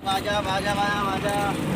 माझ्या माझ्या माझ्या माझ्या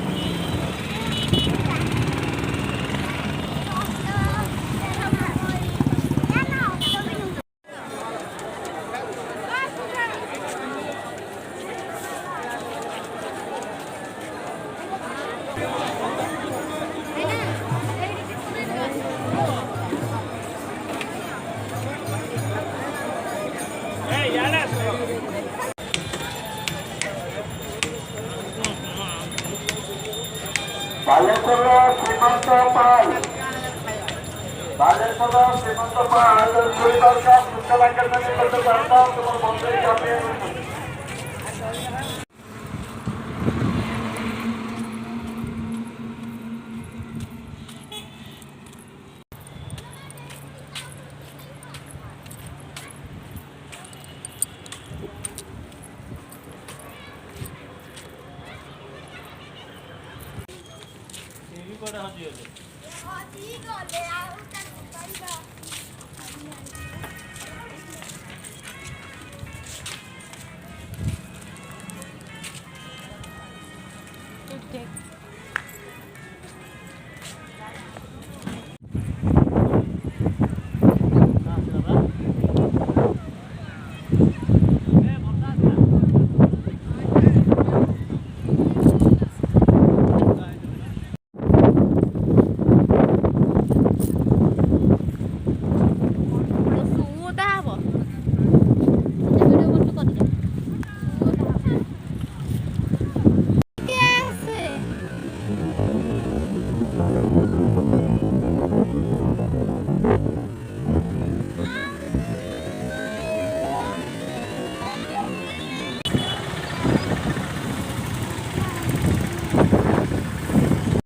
बालेश्वर श्रीमंत पाल बालेश्वर श्रीमंत पाल सुविधार का पुस्तकांकरणाने बद्दल करता तुम्हाला मंत्री कामे टीवी पर हजी